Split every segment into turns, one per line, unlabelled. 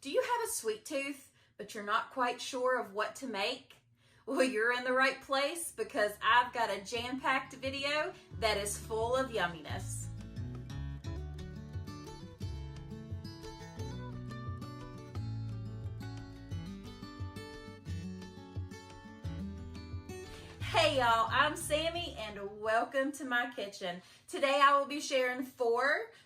Do you have a sweet tooth, but you're not quite sure of what to make? Well, you're in the right place because I've got a jam-packed video that is full of yumminess. Hey y'all, I'm Sammy and welcome to my kitchen. Today I will be sharing 4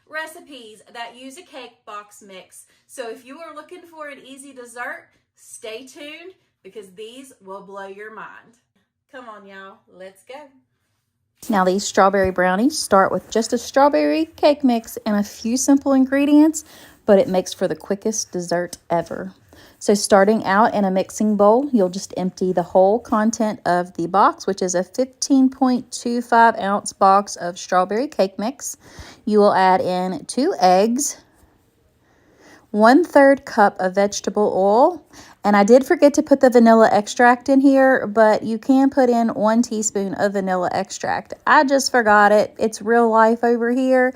recipes that use a cake box mix. So if you are looking for an easy dessert, stay tuned because these will blow your mind. Come on y'all, let's go.
Now these strawberry brownies start with just a strawberry cake mix and a few simple ingredients, but it makes for the quickest dessert ever. So starting out in a mixing bowl, you'll just empty the whole content of the box, which is a 15.25 ounce box of strawberry cake mix. You will add in 2 eggs, 1/3 cup of vegetable oil, and I did forget to put the vanilla extract in here, but you can put in 1 teaspoon of vanilla extract. I just forgot it. It's real life over here.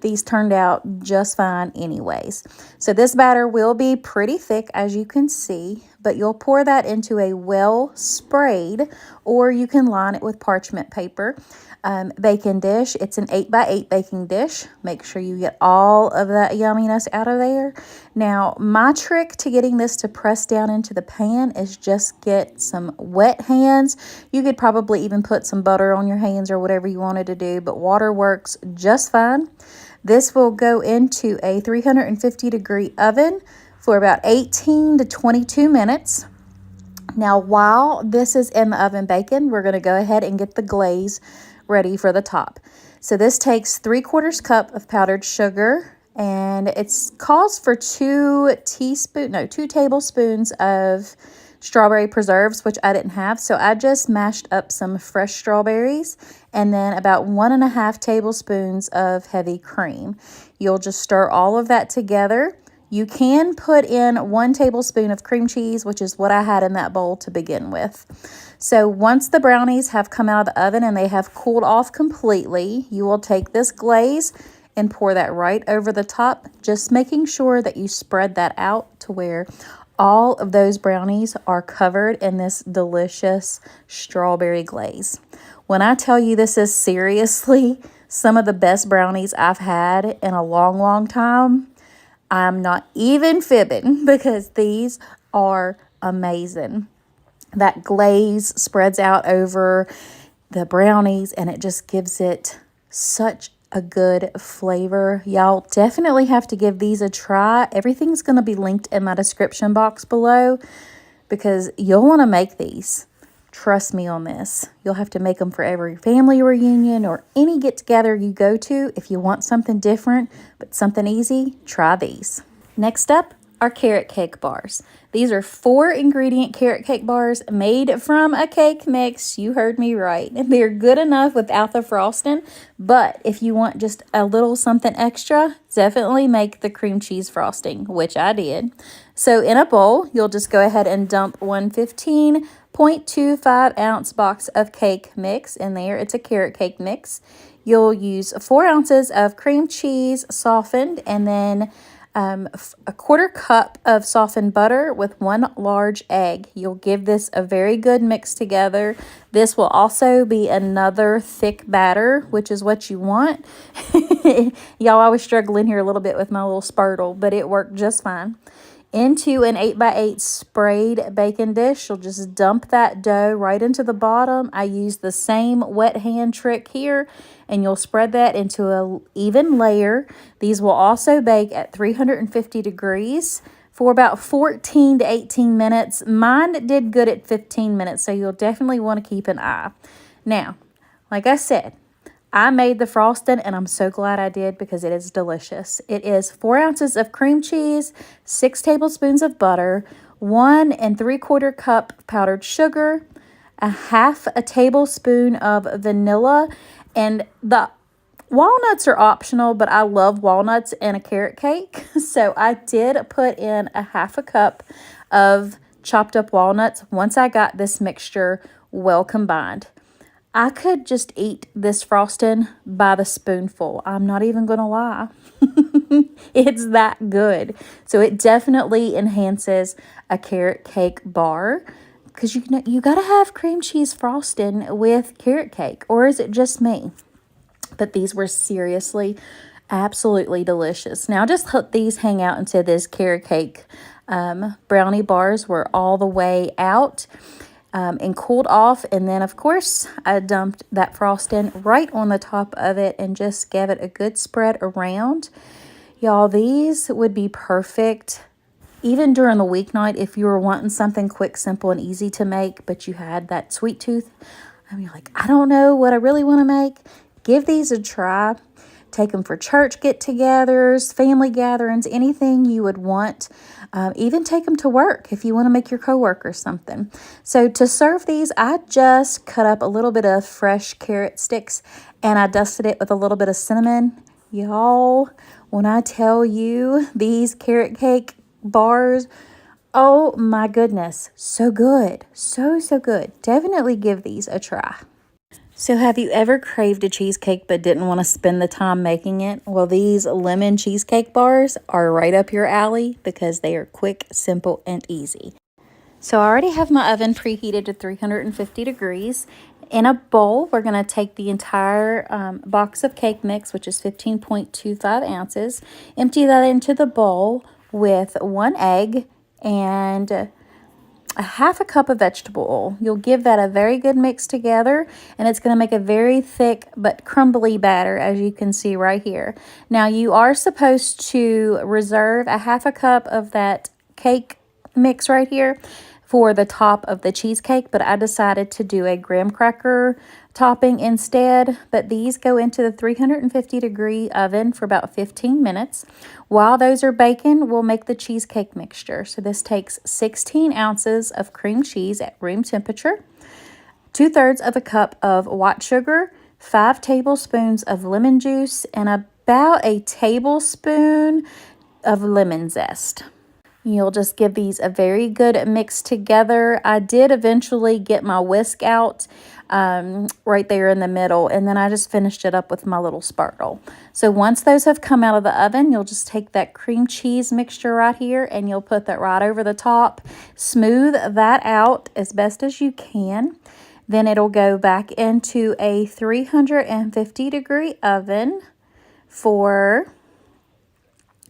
These turned out just fine anyways. So this batter will be pretty thick, as you can see, but you'll pour that into a well sprayed, or you can line it with parchment paper, baking dish. It's an 8x8 baking dish. Make sure you get all of that yumminess out of there. Now, my trick to getting this to press down into the pan is just get some wet hands. You could probably even put some butter on your hands or whatever you wanted to do, but water works just fine. This will go into a 350-degree oven for about 18 to 22 minutes. Now, while this is in the oven baking, we're going to go ahead and get the glaze ready for the top. So this takes 3/4 cup of powdered sugar, and it calls for 2 tablespoons of strawberry preserves, which I didn't have, so I just mashed up some fresh strawberries, and then about 1.5 tablespoons of heavy cream. You'll just stir all of that together. You can put in 1 tablespoon of cream cheese, which is what I had in that bowl to begin with. So once the brownies have come out of the oven and they have cooled off completely, you will take this glaze and pour that right over the top, just making sure that you spread that out to where all of those brownies are covered in this delicious strawberry glaze. When I tell you this is seriously some of the best brownies I've had in a long, long time, I'm not even fibbing because these are amazing. That glaze spreads out over the brownies and it just gives it such a good flavor. Y'all definitely have to give these a try. Everything's going to be linked in my description box below because you'll want to make these. Trust me on this. You'll have to make them for every family reunion or any get-together you go to. If you want something different but something easy, try these. Next up are carrot cake bars. These are 4-ingredient carrot cake bars made from a cake mix. You heard me right. They're good enough without the frosting, but if you want just a little something extra, definitely make the cream cheese frosting, which I did. So in a bowl, you'll just go ahead and dump 1 15.25 ounce box of cake mix in there. It's a carrot cake mix. You'll use 4 ounces of cream cheese softened, and then a 1/4 cup of softened butter with 1 large egg. You'll give this a very good mix together. This will also be another thick batter, which is what you want. Y'all, I was struggling here a little bit with my little spurtle, but it worked just fine. Into an 8x8 sprayed baking dish, you'll just dump that dough right into the bottom. I use the same wet hand trick here, and you'll spread that into an even layer. These will also bake at 350 degrees for about 14 to 18 minutes. Mine did good at 15 minutes, so you'll definitely want to keep an eye. Now, like I said, I made the frosting, and I'm so glad I did because it is delicious. It is 4 ounces of cream cheese, 6 tablespoons of butter, 1 3/4 cup powdered sugar, 1/2 tablespoon of vanilla, and the walnuts are optional, but I love walnuts in a carrot cake. So I did put in 1/2 cup of chopped up walnuts once I got this mixture well combined. I could just eat this frosting by the spoonful. I'm not even going to lie. It's that good. So it definitely enhances a carrot cake bar, because you got to have cream cheese frosting with carrot cake, or is it just me? But these were seriously absolutely delicious. Now just let these hang out until this carrot cake brownie bars were all the way out and cooled off. And then, of course, I dumped that frosting right on the top of it and just gave it a good spread around. Y'all, these would be perfect even during the weeknight if you were wanting something quick, simple, and easy to make, but you had that sweet tooth. I mean, like, I don't know what I really want to make. Give these a try. Take them for church get-togethers, family gatherings, anything you would want. Even take them to work if you want to make your coworkers something. So to serve these, I just cut up a little bit of fresh carrot sticks and I dusted it with a little bit of cinnamon. Y'all, when I tell you these carrot cake bars, oh my goodness, so good. So good. Definitely give these a try. So have you ever craved a cheesecake but didn't want to spend the time making it? Well, these lemon cheesecake bars are right up your alley because they are quick, simple, and easy. So I already have my oven preheated to 350 degrees. In a bowl, we're going to take the entire box of cake mix, which is 15.25 ounces, empty that into the bowl with 1 egg and a half a cup of vegetable oil. You'll give that a very good mix together, and it's going to make a very thick but crumbly batter, as you can see right here. Now, you are supposed to reserve a half a cup of that cake mix right here for the top of the cheesecake, but I decided to do a graham cracker topping instead. But these go into the 350 degree oven for about 15 minutes. While those are baking, we'll make the cheesecake mixture. So this takes 16 ounces of cream cheese at room temperature, 2/3 of a cup of white sugar, 5 tablespoons of lemon juice, and about a tablespoon of lemon zest. You'll just give these a very good mix together. I did eventually get my whisk out right there in the middle, and then I just finished it up with my little spurtle. So once those have come out of the oven, you'll just take that cream cheese mixture right here and you'll put that right over the top. Smooth that out as best as you can. Then it'll go back into a 350 degree oven for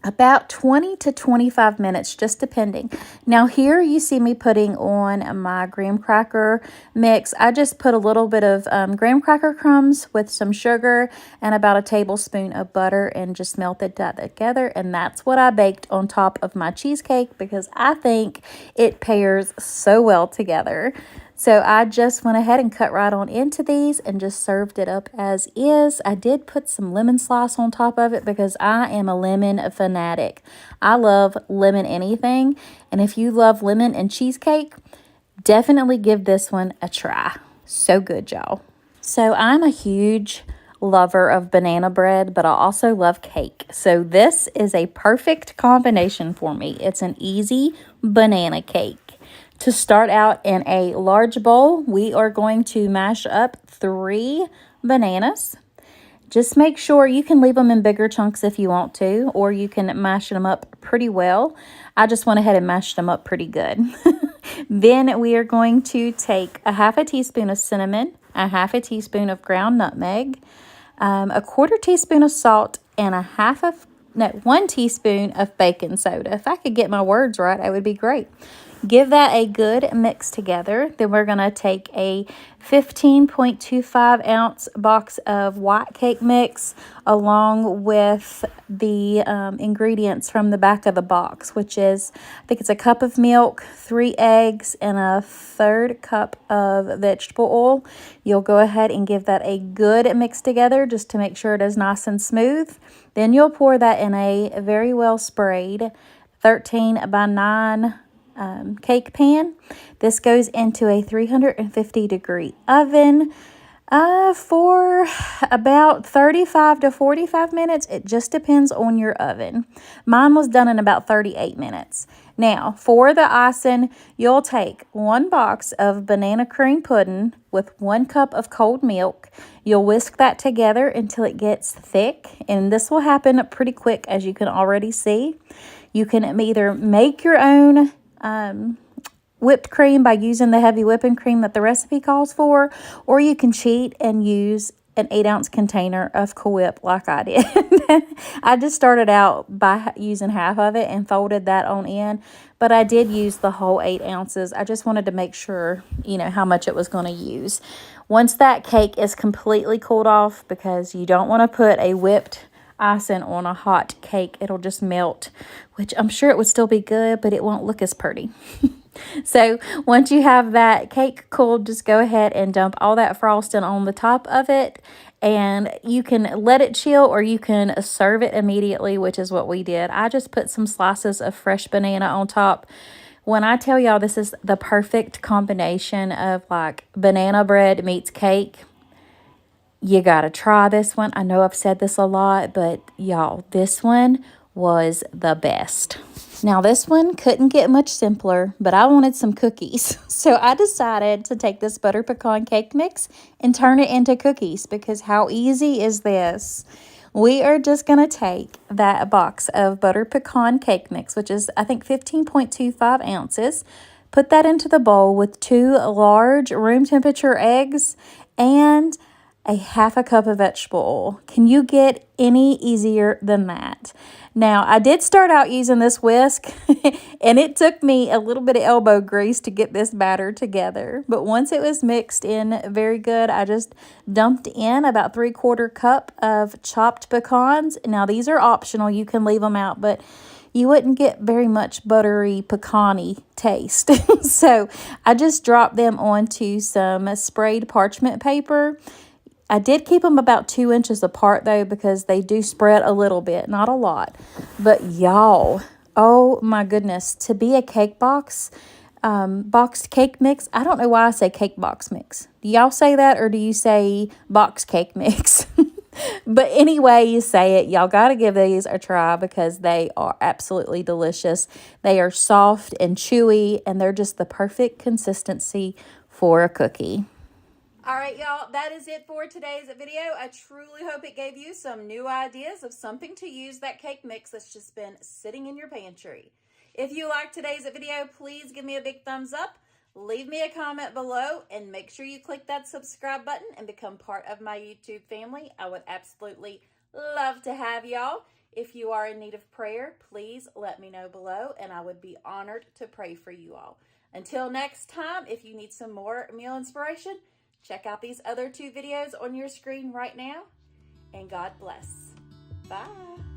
about 20 to 25 minutes, just depending. Now here you see me putting on my graham cracker mix. I just put a little bit of graham cracker crumbs with some sugar and about a tablespoon of butter and just melted that together. And that's what I baked on top of my cheesecake because I think it pairs so well together. So I just went ahead and cut right on into these and just served it up as is. I did put some lemon slice on top of it because I am a lemon fanatic. I love lemon anything. And if you love lemon and cheesecake, definitely give this one a try. So good, y'all. So I'm a huge lover of banana bread, but I also love cake. So this is a perfect combination for me. It's an easy banana cake. To start out in a large bowl, we are going to mash up 3 bananas. Just make sure you can leave them in bigger chunks if you want to, or you can mash them up pretty well. I just went ahead and mashed them up pretty good. Then we are going to take a half a teaspoon of cinnamon, a half a teaspoon of ground nutmeg, a 1/4 teaspoon of salt, and 1 teaspoon of baking soda. If I could get my words right, that would be great. Give that a good mix together. Then we're going to take a 15.25 ounce box of white cake mix along with the ingredients from the back of the box, which is, I think it's a cup of milk, 3 eggs, and a 1/3 cup of vegetable oil. You'll go ahead and give that a good mix together just to make sure it is nice and smooth. Then you'll pour that in a very well sprayed 13 by 9 cake pan. This goes into a 350 degree oven For about 35 to 45 minutes. It just depends on your oven. Mine was done in about 38 minutes. Now, for the icing, you'll take 1 box of banana cream pudding with 1 cup of cold milk. You'll whisk that together until it gets thick, and this will happen pretty quick, as you can already see. You can either make your own whipped cream by using the heavy whipping cream that the recipe calls for, or you can cheat and use an 8-ounce container of Cool Whip like I did. I just started out by using half of it and folded that on in, but I did use the whole 8 ounces. I just wanted to make sure, you know, how much it was going to use. Once that cake is completely cooled off, because you don't want to put a whipped icing on a hot cake, it'll just melt, which I'm sure it would still be good, but it won't look as pretty. So once you have that cake cooled, just go ahead and dump all that frosting on the top of it, and you can let it chill or you can serve it immediately, which is what we did. I just put some slices of fresh banana on top. When I tell y'all this is the perfect combination of like banana bread meets cake, you gotta try this one. I know I've said this a lot, but y'all, this one was the best. Now, this one couldn't get much simpler, but I wanted some cookies. So I decided to take this butter pecan cake mix and turn it into cookies, because how easy is this? We are just going to take that box of butter pecan cake mix, which is, I think, 15.25 ounces, put that into the bowl with 2 large room temperature eggs and a half a cup of vegetable oil. Can you get any easier than that? Now, I did start out using this whisk, and it took me a little bit of elbow grease to get this batter together. But once it was mixed in very good, I just dumped in about 3/4 cup of chopped pecans. Now, these are optional. You can leave them out, but you wouldn't get very much buttery pecan-y taste. So I just dropped them onto some sprayed parchment paper. I did keep them about 2 inches apart, though, because they do spread a little bit, not a lot. But y'all, oh my goodness, to be a cake box, boxed cake mix, I don't know why I say cake box mix. Do y'all say that, or do you say box cake mix? But anyway you say it, y'all got to give these a try, because they are absolutely delicious. They are soft and chewy, and they're just the perfect consistency for a cookie.
All right, y'all, that is it for today's video. I truly hope it gave you some new ideas of something to use that cake mix that's just been sitting in your pantry. If you liked today's video, please give me a big thumbs up, leave me a comment below, and make sure you click that subscribe button and become part of my YouTube family. I would absolutely love to have y'all. If you are in need of prayer, please let me know below, and I would be honored to pray for you all. Until next time, if you need some more meal inspiration, check out these other 2 videos on your screen right now, and God bless. Bye.